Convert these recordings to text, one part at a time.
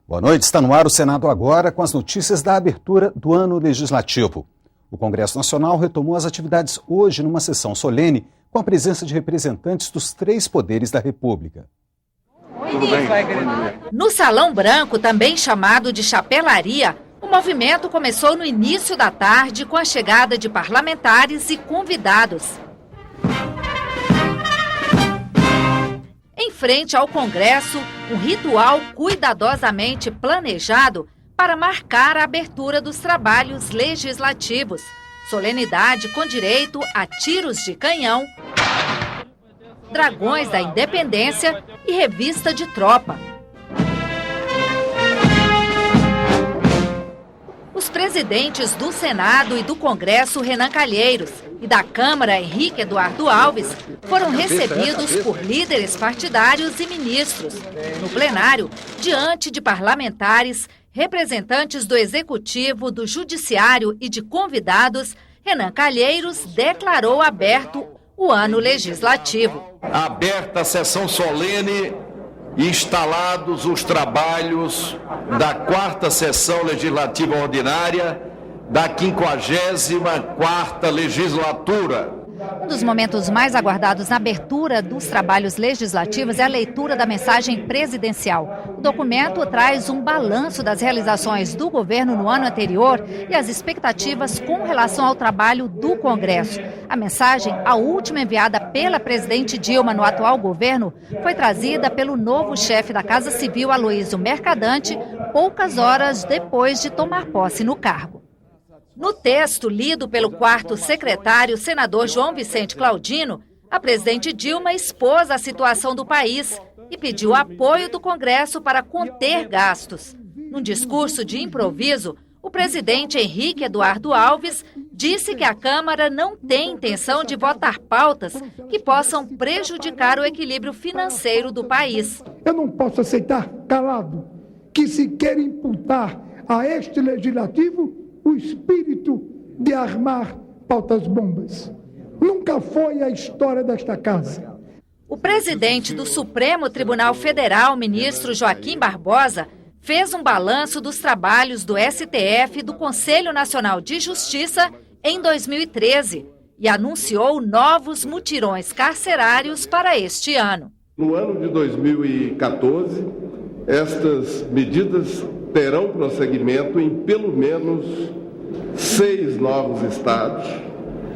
Boa noite, está no ar o Senado Agora com as notícias da abertura do ano legislativo. O Congresso Nacional retomou as atividades hoje numa sessão solene com a presença de representantes dos 3 poderes da República. Tudo bem? No Salão Branco, também chamado de Chapelaria, o movimento começou no início da tarde com a chegada de parlamentares e convidados. Em frente ao Congresso, um ritual cuidadosamente planejado para marcar a abertura dos trabalhos legislativos. Solenidade com direito a tiros de canhão, dragões da independência e revista de tropa. Os presidentes do Senado e do Congresso, Renan Calheiros, e da Câmara, Henrique Eduardo Alves, foram recebidos por líderes partidários e ministros. No plenário, diante de parlamentares, representantes do Executivo, do Judiciário e de convidados, Renan Calheiros declarou aberto o ano legislativo. Aberta a sessão solene e instalados os trabalhos da 4ª sessão legislativa ordinária da 54ª legislatura. Um dos momentos mais aguardados na abertura dos trabalhos legislativos é a leitura da mensagem presidencial. O documento traz um balanço das realizações do governo no ano anterior e as expectativas com relação ao trabalho do Congresso. A mensagem, a última enviada pela presidente Dilma no atual governo, foi trazida pelo novo chefe da Casa Civil, Aloysio Mercadante, poucas horas depois de tomar posse no cargo. No texto lido pelo 4º secretário, senador João Vicente Claudino, a presidente Dilma expôs a situação do país e pediu apoio do Congresso para conter gastos. Num discurso de improviso, o presidente Henrique Eduardo Alves disse que a Câmara não tem intenção de votar pautas que possam prejudicar o equilíbrio financeiro do país. Eu não posso aceitar calado que se quer imputar a este legislativo o espírito de armar pautas-bombas. Nunca foi a história desta casa. O presidente do Supremo Tribunal Federal, ministro Joaquim Barbosa, fez um balanço dos trabalhos do STF e do Conselho Nacional de Justiça em 2013 e anunciou novos mutirões carcerários para este ano. No ano de 2014, estas medidas terão prosseguimento em pelo menos 6 novos estados,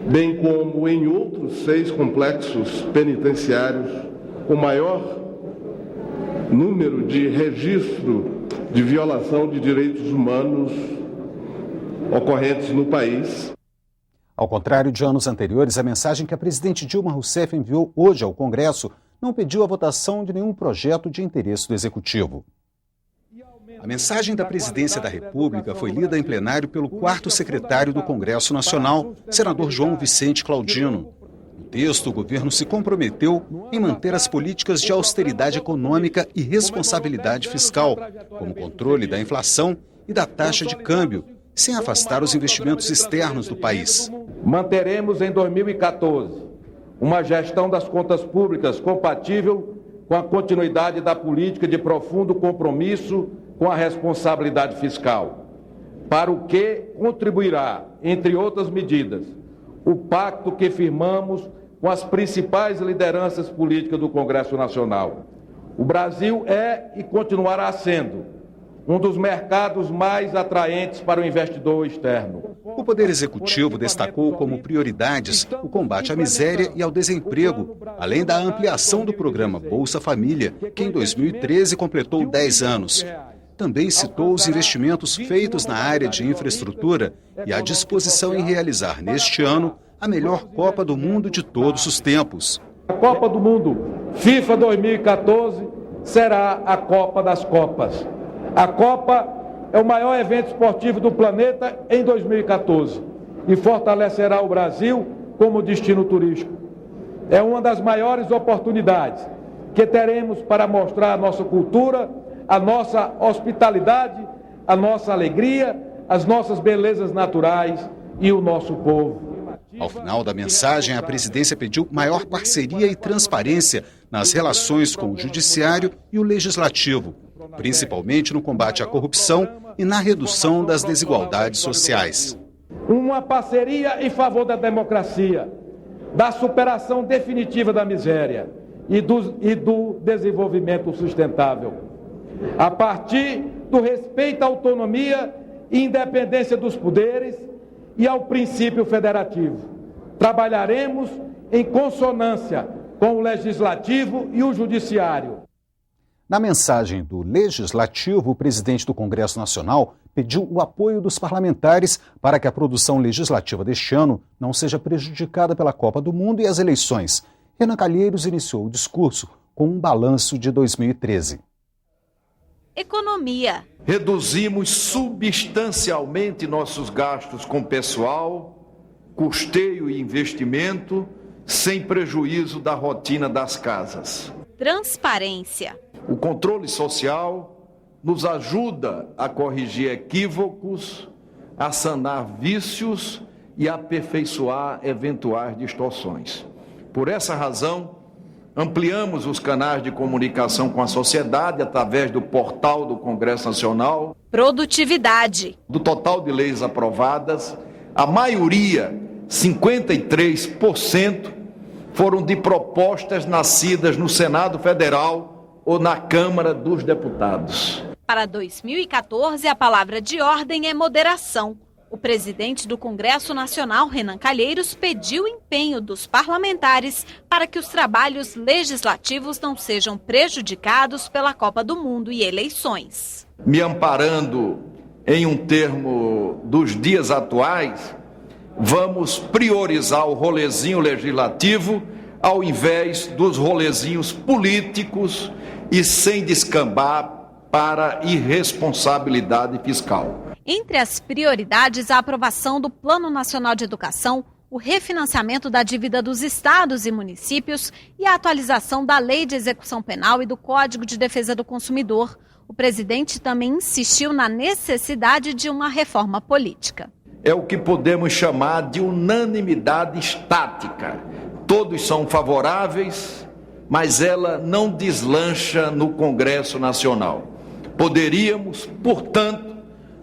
bem como em outros 6 complexos penitenciários com maior número de registro de violação de direitos humanos ocorrentes no país. Ao contrário de anos anteriores, a mensagem que a presidente Dilma Rousseff enviou hoje ao Congresso não pediu a votação de nenhum projeto de interesse do Executivo. A mensagem da Presidência da República foi lida em plenário pelo 4º secretário do Congresso Nacional, senador João Vicente Claudino. No texto, o governo se comprometeu em manter as políticas de austeridade econômica e responsabilidade fiscal, como controle da inflação e da taxa de câmbio, sem afastar os investimentos externos do país. Manteremos em 2014 uma gestão das contas públicas compatível com a continuidade da política de profundo compromisso com a responsabilidade fiscal, para o que contribuirá, entre outras medidas, o pacto que firmamos com as principais lideranças políticas do Congresso Nacional. O Brasil é e continuará sendo um dos mercados mais atraentes para o investidor externo. O Poder Executivo destacou como prioridades o combate à miséria e ao desemprego, além da ampliação do programa Bolsa Família, que em 2013 completou 10 anos. Também citou os investimentos feitos na área de infraestrutura e a disposição em realizar neste ano a melhor Copa do Mundo de todos os tempos. A Copa do Mundo FIFA 2014 será a Copa das Copas. A Copa é o maior evento esportivo do planeta em 2014 e fortalecerá o Brasil como destino turístico. É uma das maiores oportunidades que teremos para mostrar a nossa cultura, a nossa hospitalidade, a nossa alegria, as nossas belezas naturais e o nosso povo. Ao final da mensagem, a presidência pediu maior parceria e transparência nas relações com o Judiciário e o Legislativo, principalmente no combate à corrupção e na redução das desigualdades sociais. Uma parceria em favor da democracia, da superação definitiva da miséria e do desenvolvimento sustentável, a partir do respeito à autonomia e independência dos poderes e ao princípio federativo. Trabalharemos em consonância com o Legislativo e o Judiciário. Na mensagem do Legislativo, o presidente do Congresso Nacional pediu o apoio dos parlamentares para que a produção legislativa deste ano não seja prejudicada pela Copa do Mundo e as eleições. Renan Calheiros iniciou o discurso com um balanço de 2013. Economia. Reduzimos substancialmente nossos gastos com pessoal, custeio e investimento, sem prejuízo da rotina das casas. Transparência. O controle social nos ajuda a corrigir equívocos, a sanar vícios e a aperfeiçoar eventuais distorções. Por essa razão, ampliamos os canais de comunicação com a sociedade através do portal do Congresso Nacional. Produtividade. Do total de leis aprovadas, a maioria, 53%, foram de propostas nascidas no Senado Federal ou na Câmara dos Deputados. Para 2014, a palavra de ordem é moderação. O presidente do Congresso Nacional, Renan Calheiros, pediu empenho dos parlamentares para que os trabalhos legislativos não sejam prejudicados pela Copa do Mundo e eleições. Me amparando em um termo dos dias atuais, vamos priorizar o rolezinho legislativo ao invés dos rolezinhos políticos e sem descambar para irresponsabilidade fiscal. Entre as prioridades, a aprovação do Plano Nacional de Educação, o refinanciamento da dívida dos estados e municípios e a atualização da Lei de Execução Penal e do Código de Defesa do Consumidor. O presidente também insistiu na necessidade de uma reforma política. É o que podemos chamar de unanimidade estática. Todos são favoráveis, mas ela não deslancha no Congresso Nacional. Poderíamos, portanto,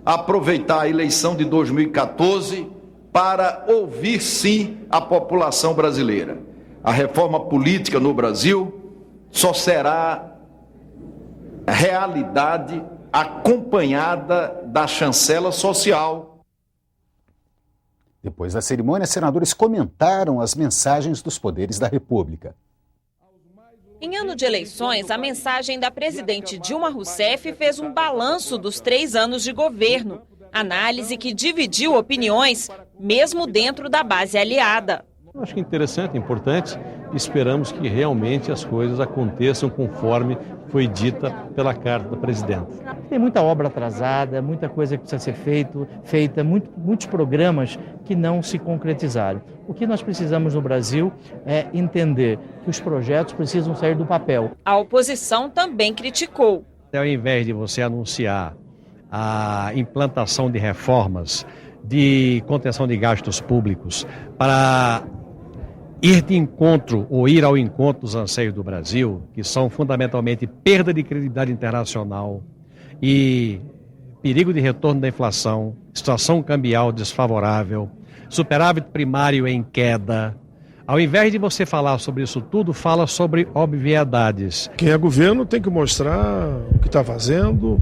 aproveitar a eleição de 2014 para ouvir, sim, a população brasileira. A reforma política no Brasil só será realidade acompanhada da chancela social. Depois da cerimônia, senadores comentaram as mensagens dos poderes da República. Em ano de eleições, a mensagem da presidente Dilma Rousseff fez um balanço dos 3 anos de governo. Análise que dividiu opiniões, mesmo dentro da base aliada. Eu acho que é interessante, importante. Esperamos que realmente as coisas aconteçam conforme foi dita pela carta da presidenta. Tem muita obra atrasada, muita coisa que precisa ser feita, muitos programas que não se concretizaram. O que nós precisamos no Brasil é entender que os projetos precisam sair do papel. A oposição também criticou. Ao invés de você anunciar a implantação de reformas de contenção de gastos públicos para ir ao encontro dos anseios do Brasil, que são fundamentalmente perda de credibilidade internacional e perigo de retorno da inflação, situação cambial desfavorável, superávit primário em queda. Ao invés de você falar sobre isso tudo, fala sobre obviedades. Quem é governo tem que mostrar o que está fazendo,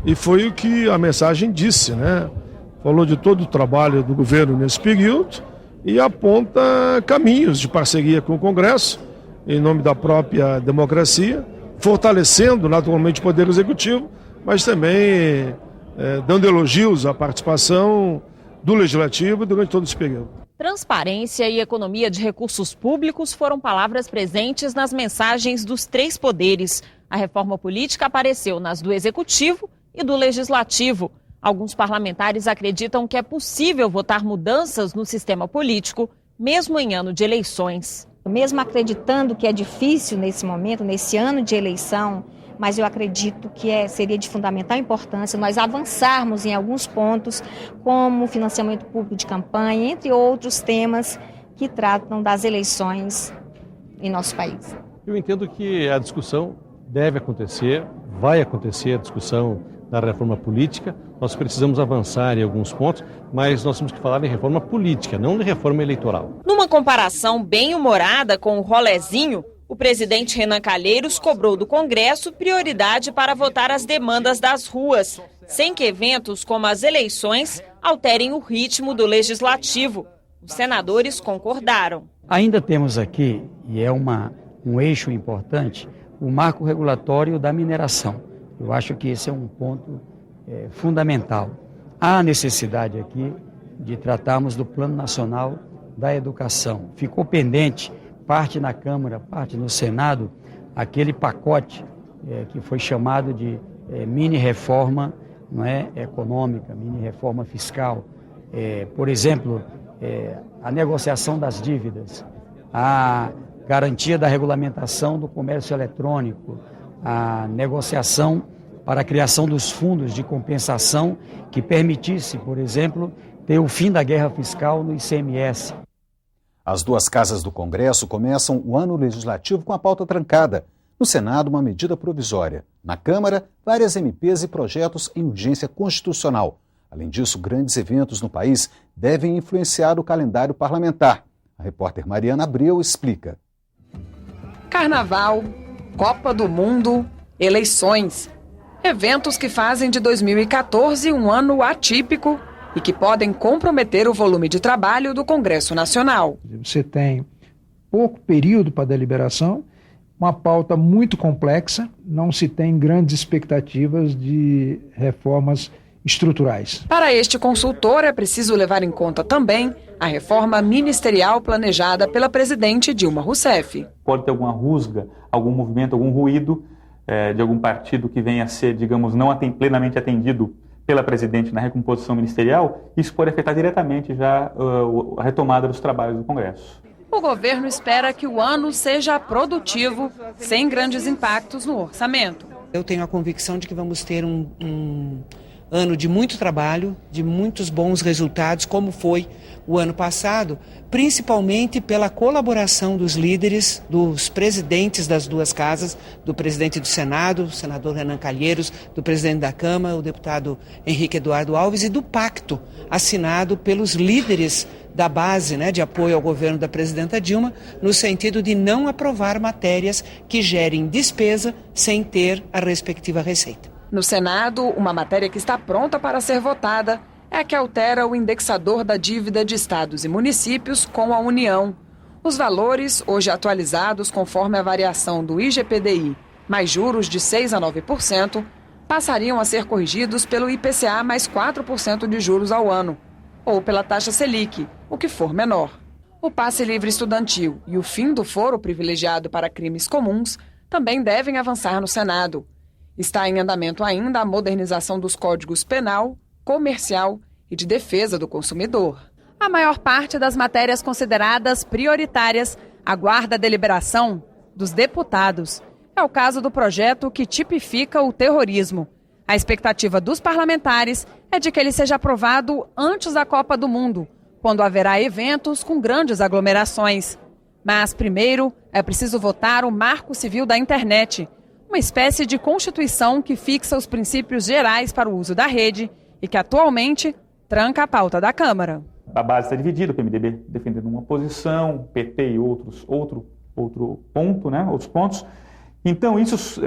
e foi o que a mensagem disse, né? Falou de todo o trabalho do governo nesse período e aponta caminhos de parceria com o Congresso, em nome da própria democracia, fortalecendo naturalmente o Poder Executivo, mas também dando elogios à participação do Legislativo durante todo esse período. Transparência e economia de recursos públicos foram palavras presentes nas mensagens dos 3 poderes. A reforma política apareceu nas do Executivo e do Legislativo. Alguns parlamentares acreditam que é possível votar mudanças no sistema político, mesmo em ano de eleições. Mesmo acreditando que é difícil nesse momento, nesse ano de eleição, mas eu acredito que seria de fundamental importância nós avançarmos em alguns pontos, como financiamento público de campanha, entre outros temas, que tratam das eleições em nosso país. Eu entendo que a discussão deve acontecer, vai acontecer a discussão da reforma política. Nós precisamos avançar em alguns pontos, mas nós temos que falar em reforma política, não de reforma eleitoral. Numa comparação bem humorada com o rolezinho, o presidente Renan Calheiros cobrou do Congresso prioridade para votar as demandas das ruas, sem que eventos como as eleições alterem o ritmo do legislativo. Os senadores concordaram. Ainda temos aqui, e é um eixo importante, o marco regulatório da mineração. Eu acho que esse é um ponto fundamental. Há necessidade aqui de tratarmos do Plano Nacional da Educação. Ficou pendente, parte na Câmara, parte no Senado, aquele pacote que foi chamado de mini-reforma, não é, econômica, mini-reforma fiscal. Por exemplo, a negociação das dívidas, a garantia da regulamentação do comércio eletrônico, a negociação para a criação dos fundos de compensação que permitisse, por exemplo, ter o fim da guerra fiscal no ICMS. As duas casas do Congresso começam o ano legislativo com a pauta trancada. No Senado, uma medida provisória. Na Câmara, várias MPs e projetos em urgência constitucional. Além disso, grandes eventos no país devem influenciar o calendário parlamentar. A repórter Mariana Abreu explica. Carnaval, Copa do Mundo, eleições. Eventos que fazem de 2014 um ano atípico e que podem comprometer o volume de trabalho do Congresso Nacional. Você tem pouco período para deliberação, uma pauta muito complexa, não se tem grandes expectativas de reformas estruturais. Para este consultor, é preciso levar em conta também a reforma ministerial planejada pela presidente Dilma Rousseff. Pode ter alguma rusga, algum movimento, algum ruído de algum partido que venha a ser, digamos, não plenamente atendido pela presidente na recomposição ministerial, isso pode afetar diretamente já a retomada dos trabalhos do Congresso. O governo espera que o ano seja produtivo, sem grandes impactos no orçamento. Eu tenho a convicção de que vamos ter um ano de muito trabalho, de muitos bons resultados, como foi o ano passado, principalmente pela colaboração dos líderes, dos presidentes das duas casas, do presidente do Senado, o senador Renan Calheiros, do presidente da Câmara, o deputado Henrique Eduardo Alves, e do pacto assinado pelos líderes da base, de apoio ao governo da presidenta Dilma, no sentido de não aprovar matérias que gerem despesa sem ter a respectiva receita. No Senado, uma matéria que está pronta para ser votada é a que altera o indexador da dívida de estados e municípios com a União. Os valores, hoje atualizados conforme a variação do IGPDI, mais juros de 6% a 9%, passariam a ser corrigidos pelo IPCA mais 4% de juros ao ano, ou pela taxa Selic, o que for menor. O passe livre estudantil e o fim do foro privilegiado para crimes comuns também devem avançar no Senado. Está em andamento ainda a modernização dos códigos penal, comercial e de defesa do consumidor. A maior parte das matérias consideradas prioritárias aguarda a deliberação dos deputados. É o caso do projeto que tipifica o terrorismo. A expectativa dos parlamentares é de que ele seja aprovado antes da Copa do Mundo, quando haverá eventos com grandes aglomerações. Mas, primeiro, é preciso votar o Marco Civil da Internet, uma espécie de constituição que fixa os princípios gerais para o uso da rede e que atualmente tranca a pauta da Câmara. A base está dividida, o PMDB defendendo uma posição, o PT e outro ponto, outros pontos. Então isso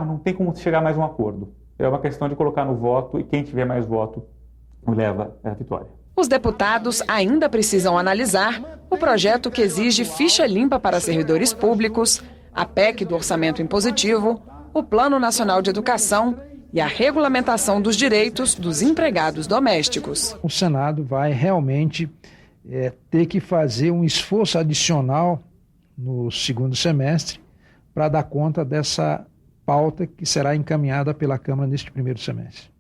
não tem como chegar a mais um acordo. É uma questão de colocar no voto e quem tiver mais voto leva a vitória. Os deputados ainda precisam analisar o projeto que exige ficha limpa para servidores públicos, a PEC do orçamento impositivo, o Plano Nacional de Educação e a regulamentação dos direitos dos empregados domésticos. O Senado vai realmente ter que fazer um esforço adicional no segundo semestre para dar conta dessa pauta que será encaminhada pela Câmara neste primeiro semestre.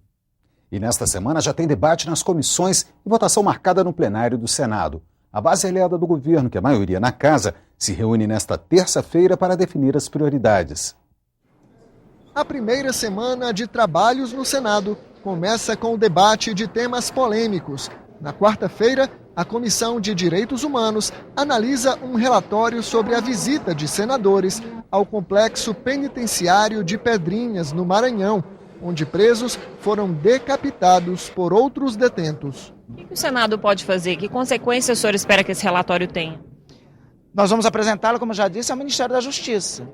E nesta semana já tem debate nas comissões e votação marcada no plenário do Senado. A base aliada do governo, que é a maioria na casa, se reúne nesta terça-feira para definir as prioridades. A primeira semana de trabalhos no Senado começa com o debate de temas polêmicos. Na quarta-feira, A Comissão de Direitos Humanos analisa um relatório sobre a visita de senadores ao complexo penitenciário de Pedrinhas, no Maranhão, onde presos foram decapitados por outros detentos. O que o Senado pode fazer? Que consequências o senhor espera que esse relatório tenha? Nós vamos apresentá-lo, como eu já disse, ao Ministério da Justiça.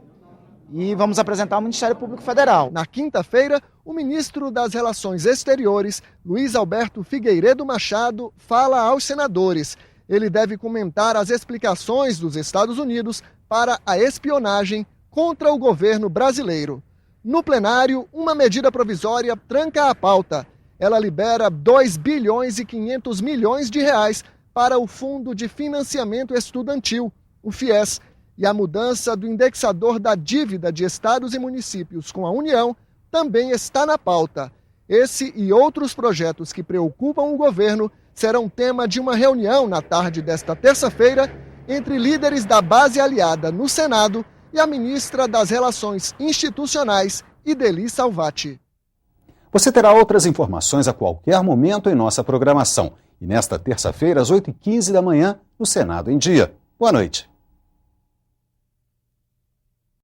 E vamos apresentar ao Ministério Público Federal. Na quinta-feira, o ministro das Relações Exteriores, Luiz Alberto Figueiredo Machado, fala aos senadores. Ele deve comentar as explicações dos Estados Unidos para a espionagem contra o governo brasileiro. No plenário, uma medida provisória tranca a pauta. Ela libera 2 bilhões e 500 milhões de reais para o Fundo de Financiamento Estudantil, o FIES, e a mudança do indexador da dívida de estados e municípios com a União também está na pauta. Esse e outros projetos que preocupam o governo serão tema de uma reunião na tarde desta terça-feira entre líderes da base aliada no Senado e a ministra das Relações Institucionais, Idely Salvati. Você terá outras informações a qualquer momento em nossa programação. E nesta terça-feira, às 8h15 da manhã, no Senado em Dia. Boa noite.